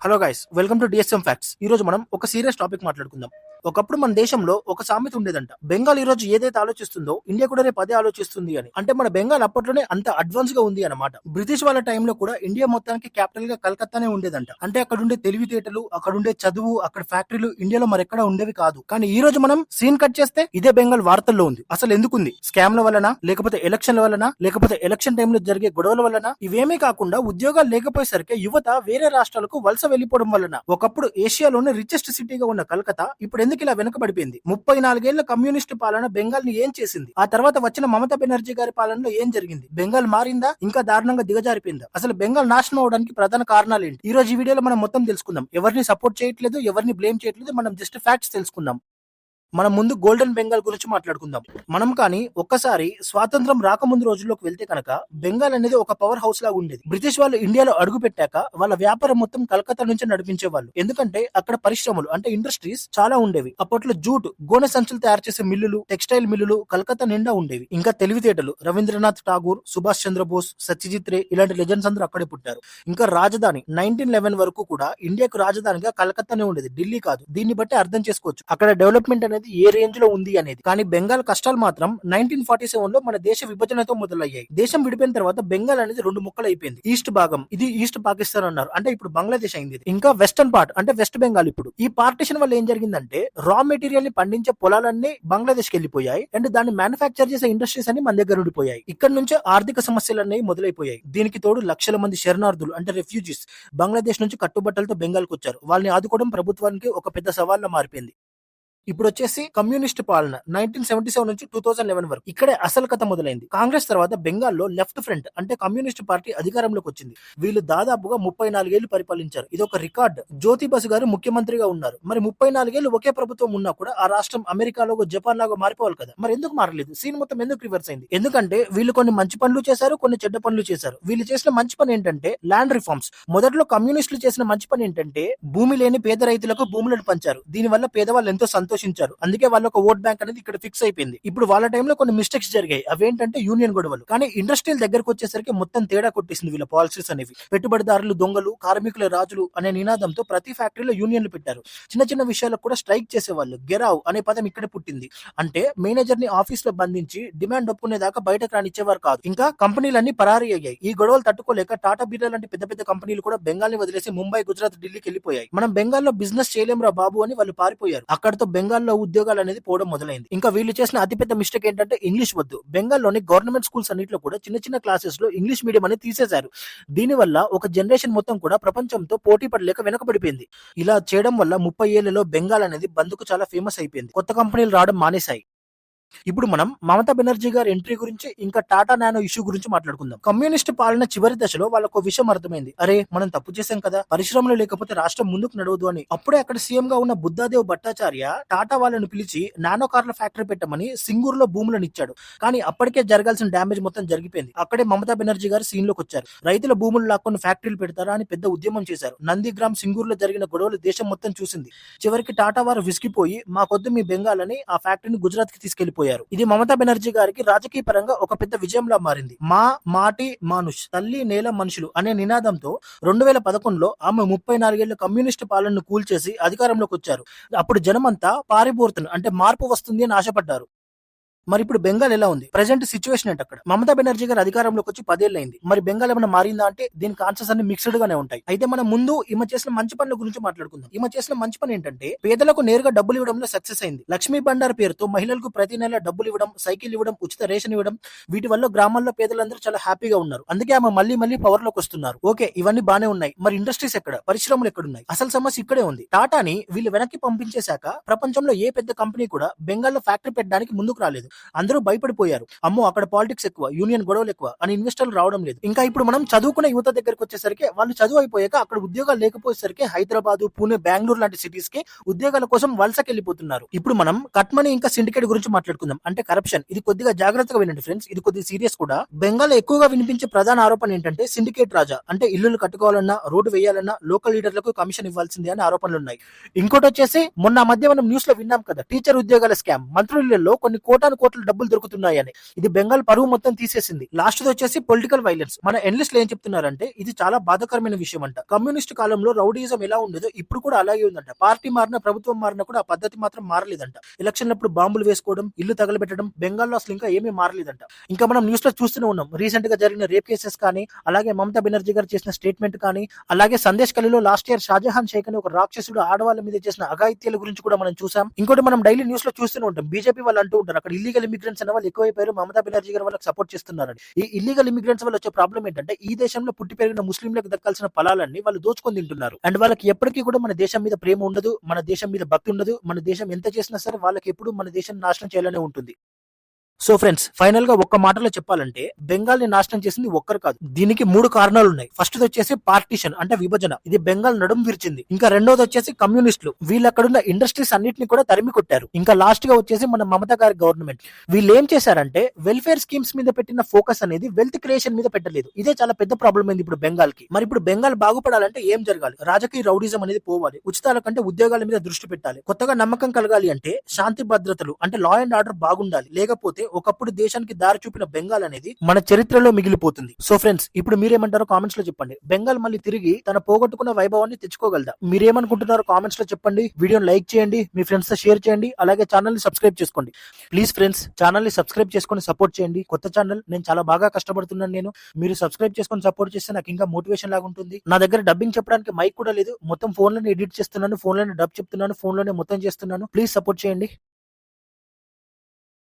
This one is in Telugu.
Hello guys, welcome to DSM facts. ఈ రోజు మనం ఒక సీరియస్ టాపిక్ మాట్లాడుకుందాం. ఒకప్పుడు మన దేశంలో ఒక సామెత ఉండేదంట, బెంగాల్ ఈ రోజు ఏదైతే ఆలోచిస్తుందో ఇండియా కూడా రేపు అదే ఆలోచిస్తుంది అని. అంటే మన బెంగాల్ అప్పట్లోనే అంత అడ్వాన్స్ గా ఉంది అన్నమాట. బ్రిటిష్ వాళ్ళ టైంలో కూడా ఇండియా మొత్తానికి క్యాపిటల్ గా కలకత్తానే ఉండేదంట. అంటే అక్కడ ఉండే తెలివితేటలు, అక్కడ ఉండే చదువు, అక్కడ ఫ్యాక్టరీలు ఇండియాలో మరెక్కడ ఉండేవి కాదు. కానీ ఈ రోజు మనం సీన్ కట్ చేస్తే ఇదే బెంగాల్ వార్తల్లో ఉంది. అసలు ఎందుకుంది? స్కామ్ల వలన, లేకపోతే ఎలక్షన్ల వలన, లేకపోతే ఎలక్షన్ టైంలో జరిగే గొడవల వలన? ఇవేమీ కాకుండా ఉద్యోగాలు లేకపోయేసరికి యువత వేరే రాష్ట్రాలకు వలస వెళ్లిపోవడం వలన. ఒకప్పుడు ఏషియాలోనే రిచెస్ట్ సిటీగా ఉన్న కలకత్తా ఇప్పుడు ఎందుకు ఇలా వెనకబడిపోయింది? 34 ఏళ్ల కమ్యూనిస్ట్ పాలన బెంగాల్ ని ఏం చేసింది? ఆ తర్వాత వచ్చిన మమతా బెనర్జీ గారి పాలనలో ఏం జరిగింది? బెంగాల్ మారిందా, ఇంకా దారుణంగా దిగజారిపోయిందా? అసలు బెంగాల్ నాశనం అవడానికి ప్రధాన కారణాలు ఏంటి? ఈ రోజు ఈ వీడియోలో మనం మొత్తం తెలుసుకుందాం. ఎవరిని సపోర్ట్ చేయట్లేదు, ఎవరిని బ్లేమ్ చేయట్లేదు, మనం జస్ట్ ఫ్యాక్ట్స్ తెలుసుకుందాం. మనం ముందు గోల్డెన్ బెంగాల్ గురించి మాట్లాడుకుందాం. మనం కానీ ఒక్కసారి స్వాతంత్రం రాకముందు రోజుల్లోకి వెళ్తే కనుక బెంగాల్ అనేది ఒక పవర్ హౌస్ లాగా ఉండేది. బ్రిటిష్ వాళ్ళు ఇండియాలో అడుగు పెట్టాక వాళ్ళ వ్యాపారం మొత్తం కలకత్తా నుంచి నడిపించే వాళ్ళు. ఎందుకంటే అక్కడ పరిశ్రమలు అంటే ఇండస్ట్రీస్ చాలా ఉండేవి. అప్పట్లో జూట్, గోనె సంచులు తయారు చేసే మిల్లులు, టెక్స్టైల్ మిల్లులు కలకత్తా నిండా ఉండేవి. ఇంకా తెలివితేటలు, రవీంద్రనాథ్ ఠాగూర్, సుభాష్ చంద్రబోస్, సత్యజిత్ రే ఇలాంటి లెజెండ్స్ అందరూ అక్కడే పుట్టారు. ఇంకా రాజధాని 1911 వరకు కూడా ఇండియాకు రాజధానిగా కలకత్తానే ఉండేది, ఢిల్లీ కాదు. దీన్ని బట్టి అర్థం చేసుకోవచ్చు అక్కడ డెవలప్మెంట్ అనేది ఏ రేంజ్ లో ఉంది అనేది. కానీ బెంగాల్ కష్టాలు మాత్రం 1947 లో మన దేశ విభజనతో మొదలయ్యాయి. దేశం విడిపోయిన తర్వాత బెంగాల్ అనేది 2 ముక్కలు అయిపోయింది. ఈస్ట్ భాగం ఇది ఈస్ట్ పాకిస్తాన్ అన్నారు, అంటే ఇప్పుడు బంగ్లాదేశ్ అయింది. ఇంకా వెస్టర్న్ పార్ట్ అంటే వెస్ట్ బెంగాల్. ఇప్పుడు ఈ పార్టిషన్ వల్ల ఏం జరిగిందంటే రా మెటీరియల్ ని పండించే పొలాలన్నీ బంగ్లాదేశ్ కి వెళ్ళిపోయాయి, అండ్ దాన్ని మ్యానుఫ్యాక్చర్ చేసే ఇండస్ట్రీస్ అన్ని మన దగ్గర ఉండిపోయాయి. ఇక్కడ నుంచే ఆర్థిక సమస్యలన్నీ మొదలైపోయాయి. దీనికి తోడు లక్షల మంది శరణార్థులు అంటే రెఫ్యూజీస్ బంగ్లాదేశ్ నుంచి కట్టుబట్టలతో బెంగాల్ కు వచ్చారు. వాళ్ళని ఆదుకోవడం ప్రభుత్వానికి ఒక పెద్ద సవాల్లా మారిపోయింది. ఇప్పుడు వచ్చేసి కమ్యూనిస్ట్ పాలన 1977 నుంచి 2011 వరకు ఇక్కడే అసలు కథ మొదలైంది. కాంగ్రెస్ తర్వాత బెంగాల్లో లెఫ్ట్ ఫ్రంట్ అంటే కమ్యూనిస్ట్ పార్టీ అధికారంలోకి వచ్చింది. వీళ్ళు దాదాపుగా 34 ఏళ్లు పరిపాలించారు. ఇది ఒక రికార్డ్. జ్యోతి బసు గారు ముఖ్యమంత్రిగా ఉన్నారు. మరి 34 ఏళ్లు ఒకే ప్రభుత్వం ఉన్నా కూడా ఆ రాష్ట్రం అమెరికాలో జపాన్ లాగా మారిపోవాలి కదా, మరి ఎందుకు మారలేదు? సీన్ మొత్తం ఎందుకు రివర్స్ అయింది? ఎందుకంటే వీళ్ళు కొన్ని మంచి పనులు చేశారు, కొన్ని చెడ్డ పనులు చేశారు. వీళ్ళు చేసిన మంచి పని ఏంటంటే ల్యాండ్ రిఫార్మ్స్. మొదట్లో కమ్యూనిస్టులు చేసిన మంచి పని ఏంటంటే భూమి లేని పేద రైతులకు భూములను పంచారు. దీనివల్ల పేదవాళ్ళు ఎంతో సంతోషించారు. అందుకే వాళ్ళ ఒక ఓట్ బ్యాంక్ అనేది ఇక్కడ ఫిక్స్ అయిపోయింది. ఇప్పుడు వాళ్ళ టైంలో కొన్ని మిస్టేక్స్ జరిగాయి. అవేంటంటే యూనియన్ గొడవలు. కానీ ఇండస్ట్రియల్ దగ్గరకు వచ్చేసరికి మొత్తం తేడా కొట్టేసింది వీళ్ళ పాలసీస్ అనేవి. పెట్టుబడిదారులు దొంగలు, కార్మికుల రాజులు అనే నినాదంతో ప్రతి ఫ్యాక్టరీలో యూనియన్లు పెట్టారు. చిన్న చిన్న విషయాలకు కూడా స్ట్రైక్ చేసేవాళ్ళు. గెరావ్ అనే పదం ఇక్కడే పుట్టింది. అంటే మేనేజర్ ని ఆఫీస్ లో బంధించి డిమాండ్ ఒప్పుకునేదాకా బయటకు రానిచ్చేవారు కాదు. ఇంకా కంపెనీలన్నీ పరారీ అయ్యాయి. ఈ గొడవలు తట్టుకోలేక టాటా బిర్లా లాంటి పెద్ద పెద్ద కంపెనీలు కూడా బెంగాల్ ని వదిలేసి ముంబై, గుజరాత్, ఢిల్లీకి వెళ్ళిపోయాయి. మనం బెంగాల్లో బిజినెస్ చేయలేంరా బాబు అని వాళ్ళు పారిపోయారు. అక్కడతో బెంగాల్లో ఉద్యోగాలు అనేది పోవడం మొదలైంది. ఇంకా వీళ్ళు చేసిన అతిపెద్ద మిస్టేక్ ఏంటంటే ఇంగ్లీష్ వద్దు. బెంగాల్లోని గవర్నమెంట్ స్కూల్స్ అన్నింటిలో కూడా చిన్న చిన్న క్లాసెస్ లో ఇంగ్లీష్ మీడియం అనేది తీసేశారు. దీనివల్ల ఒక జనరేషన్ మొత్తం కూడా ప్రపంచంతో పోటీ పడలేక వెనకబడిపోయింది. ఇలా చేయడం వల్ల 30 ఏళ్లలో బెంగాల్ అనేది బంద్కు చాలా ఫేమస్ అయిపోయింది. కొత్త కంపెనీలు రావడం మానేశాయి. ఇప్పుడు మనం మమతా బెనర్జీ గారి ఎంట్రీ గురించి, ఇంకా టాటా నానో ఇష్యూ గురించి మాట్లాడుకుందాం. కమ్యూనిస్ట్ పాలన చివరి దశలో వాళ్ళకు విషయం అర్థమైంది. అరే మనం తప్పు చేశాం కదా, పరిశ్రమలు లేకపోతే రాష్ట్రం ముందుకు నడవదు అని. అప్పుడే అక్కడ సీఎం గా ఉన్న బుద్ధాదేవ్ భట్టాచార్య టాటా వాళ్ళని పిలిచి నానో కార్ల ఫ్యాక్టరీ పెట్టమని సింగూర్ లో భూములను ఇచ్చాడు. కానీ అప్పటికే జరగాల్సిన డ్యామేజ్ మొత్తం జరిగిపోయింది. అక్కడే మమతా బెనర్జీ గారు సీన్ లోకి వచ్చారు. రైతుల భూములు లాక్కొని ఫ్యాక్టరీలు పెడతారా అని పెద్ద ఉద్యమం చేశారు. నందిగ్రామ్, సింగూర్ లో జరిగిన గొడవలు దేశం మొత్తం చూసింది. చివరికి టాటా వారు విసిగిపోయి మాకొద్దు మీ బెంగాల్ అని ఆ ఫ్యాక్టరీని గుజరాత్ కి తీసుకెళ్లిపోయారు. ఇది మమతా బెనర్జీ గారికి రాజకీయ పరంగా ఒక పెద్ద విజయంలా మారింది. మా మాటి మానుష్, తల్లి నేల మనుషులు అనే నినాదంతో 2011లో ఆమె 34 ఏళ్ల కమ్యూనిస్ట్ పాలనను కూల్చేసి అధికారంలోకి వచ్చారు. అప్పుడు జనమంతా పారిపోతున్న అంటే మార్పు వస్తుంది అని ఆశపడ్డారు. మరి ఇప్పుడు బెంగాల్ ఎలా ఉంది? ప్రెసెంట్ సిచ్యువేషన్ ఏంటి అక్కడ? మమతా బెనర్జీ గారు అధికారంలోకి వచ్చి 10 ఏళ్ళు అయింది. మరి బెంగాల్ ఏమైనా మారిందా అంటే దీనికి ఆన్సర్స్ అన్ని మిక్స్డ్ గానే ఉంటాయి. అయితే మనం ముందు ఈమె చేసిన మంచి పనుల గురించి మాట్లాడుకుందాం. ఈమె చేసిన మంచి పని ఏంటంటే పేదలకు నేరుగా డబ్బులు ఇవ్వడంలో సక్సెస్ అయింది. లక్ష్మీ బండార్ పేరుతో మహిళలకు ప్రతి నెల డబ్బులు ఇవ్వడం, సైకిల్ ఇవ్వడం, ఉచిత రేషన్ ఇవ్వడం, వీటి వల్ల గ్రామాల్లో పేదలందరూ చాలా హ్యాపీగా ఉన్నారు. అందుకే ఆమె మళ్ళీ పవర్ లోకి వస్తున్నారు. ఓకే, ఇవన్నీ బానే ఉన్నాయి. మరి ఇండస్ట్రీస్ ఎక్కడ, పరిశ్రమలు ఎక్కడున్నాయి? అసలు సమస్య ఇక్కడే ఉంది. టాటాని వీళ్ళు వెనక్కి పంపించేశాక ప్రపంచంలో ఏ పెద్ద కంపెనీ కూడా బెంగాల్లో ఫ్యాక్టరీ పెట్టడానికి ముందుకు రాలేదు. అందరూ భయపడిపోయారు. అమ్మో అక్కడ పాలిటిక్స్ ఎక్కువ, యూనియన్ గొడవలు ఎక్కువ అని ఇన్వెస్టర్లు రావడం లేదు. ఇంకా ఇప్పుడు మనం చదువుకున్న యువత దగ్గరకు వచ్చేసరికి వాళ్ళు చదువు అయిపోయాక అక్కడ ఉద్యోగాలు లేకపోయేసరికి హైదరాబాద్, పూణె, బెంగళూరు లాంటి సిటీస్ కి ఉద్యోగాల కోసం వలసకెళ్లిపోతున్నారు. ఇప్పుడు మనం కట్ మనీ ఇంకా సిండికేట్ గురించి మాట్లాడుకుందాం. అంటే కరప్షన్. ఇది కొద్దిగా జాగ్రత్తగా వినండి ఫ్రెండ్స్, ఇది కొద్దిగా సీరియస్ కూడా. బెంగాల్ ఎక్కువగా వినిపించే ప్రధాన ఆరోపణ ఏంటంటే సిండికేట్ రాజా. అంటే ఇల్లులు కట్టుకోవాలన్నా, రోడ్డు వేయాలన్నా లోకల్ లీడర్లకు కమిషన్ ఇవ్వాల్సిందే అని ఆరోపణలు ఉన్నాయి. ఇంకోటి వచ్చేసి మొన్న మధ్య మనం న్యూస్ లో విన్నాం కదా, టీచర్ ఉద్యోగాల స్కామ్. మంత్రులలో కొన్ని కోటాను కోట్ల డబ్బులు దొరుకుతున్నాయని. ఇది బెంగాల్ పరువు మొత్తం తీసేసింది. లాస్ట్ వచ్చేసి పొలిటికల్ వైలెన్స్. మన ఎనలిస్టులు ఏం చెప్తున్నారంటే ఇది చాలా బాధాకరమైన విషయం అంట. కమ్యూనిస్ట్ కాలంలో రౌడీజం ఎలా ఉండేదో ఇప్పుడు కూడా అలాగే ఉందంట. పార్టీ మారినా ప్రభుత్వం మారినా కూడా ఆ పద్ధతి మాత్రం మారలేదంట. ఎలక్షన్లప్పుడు బాంబులు వేసుకోవడం, ఇల్లు తగలబెట్టడం బెంగాల్లో అసలు ఇంకా ఏమీ మారలేదంట. ఇంకా మనం న్యూస్ లో చూస్తూనే ఉన్నాం. రీసెంట్ గా జరిగిన రేప్ కేసెస్ కానీ, అలాగే మమతా బెనర్జీ గారు చేసిన స్టేట్మెంట్ కానీ, అలాగే సందేశ్ కలిలో లాస్ట్ ఇయర్ షాజహాన్ షేక్ అని ఒక రాక్షసుడు ఆడవాళ్ళ మీద చేసిన అఘాయిత్యాల గురించి కూడా మనం చూసాం. ఇంకోటి మనం డైలీ న్యూస్ లో చూస్తూనే ఉంటాం. బీజేపీ వాళ్ళు అంటూ ఉంటారు అక్కడ ఇల్లీగల్ ఇమిగ్రెంట్స్ అనే వాళ్ళు ఎక్కువైపోయారు, మమతా బెనర్జీ గారు వాళ్ళకి సపోర్ట్ చేస్తున్నారని. ఈ ఇల్లీగల్ ఇమిగ్రెంట్స్ వల్ల వచ్చే ప్రాబ్లం ఏంటంటే ఈ దేశంలో పుట్టి పెరిగిన ముస్లింలకు దక్కాల్సిన ఫలాలన్నీ వాళ్ళు దోచుకొని తింటున్నారు. అండ్ వాళ్ళకి ఎప్పటికీ కూడా మన దేశం మీద ప్రేమ ఉండదు, మన దేశం మీద భక్తి ఉండదు. మన దేశం ఎంత చేసినా సరే వాళ్ళకి ఎప్పుడు మన దేశం నాశనం చేయాలనే ఉంటుంది. సో ఫ్రెండ్స్, ఫైనల్ గా ఒక్క మాటలో చెప్పాలంటే బెంగాల్ ని నాశనం చేసింది ఒక్కరు కాదు. దీనికి 3 కారణాలు ఉన్నాయి. ఫస్ట్ వచ్చేసి పార్టీషన్ అంటే విభజన. ఇది బెంగాల్ నడుం విరిచింది. ఇంకా రెండోది వచ్చేసి కమ్యూనిస్టులు. వీళ్ళు అక్కడున్న ఇండస్ట్రీస్ అన్నిటిని కూడా తరిమి కొట్టారు. ఇంకా లాస్ట్ గా వచ్చేసి మన మమతా గారి గవర్నమెంట్. వీళ్ళు ఏం చేశారంటే వెల్ఫేర్ స్కీమ్స్ మీద పెట్టిన ఫోకస్ అనేది వెల్త్ క్రియేషన్ మీద పెట్టలేదు. ఇదే చాలా పెద్ద ప్రాబ్లం అయింది ఇప్పుడు బెంగాల్ కి. మరి ఇప్పుడు బెంగాల్ బాగుపడాలంటే ఏం జరగాలి? రాజకీయ రౌడిజం అనేది పోవాలి. ఉచితాల కంటే ఉద్యోగాల మీద దృష్టి పెట్టాలి. కొత్తగా నమ్మకం కలగాలి అంటే శాంతి భద్రతలు అంటే లా అండ్ ఆర్డర్ బాగుండాలి. లేకపోతే ఒకప్పుడు దేశానికి దారి చూపిన బెంగాల్ అనేది మన చరిత్రలో మిగిలిపోతుంది. సో ఫ్రెండ్స్, ఇప్పుడు మీరేమంటారో కామెంట్స్ లో చెప్పండి. బెంగాల్ మళ్ళీ తిరిగి తన పోగొట్టుకున్న వైభవాన్ని తెచ్చుకోగలదా? మీరేమనుకుంటున్నారో కామెంట్స్ లో చెప్పండి. వీడియోని లైక్ చేయండి, మీ ఫ్రెండ్స్ తో షేర్ చేయండి, అలాగే ఛానల్ ని సబ్స్క్రైబ్ చేసుకోండి. ప్లీజ్ ఫ్రెండ్స్, ఛానల్ ని సబ్స్క్రైబ్ చేసుకొని సపోర్ట్ చేయండి. కొత్త ఛానల్, నేను చాలా బాగా కష్టపడుతున్నాను. మీరు సబ్స్క్రైబ్ చేసుకొని సపోర్ట్ చేస్తే నాకు ఇంకా మోటివేషన్ లాగా ఉంటుంది. నా దగ్గర డబ్బింగ్ చెప్పడానికి మైక్ కూడా లేదు. మొత్తం ఫోన్ లోనే ఎడిట్ చేస్తున్నాను, ఫోన్ లోనే డబ్ చెప్తున్నాను, ఫోన్ లోనే మొత్తం చేస్తున్నాను. ప్లీజ్ సపోర్ట్ చేయండి.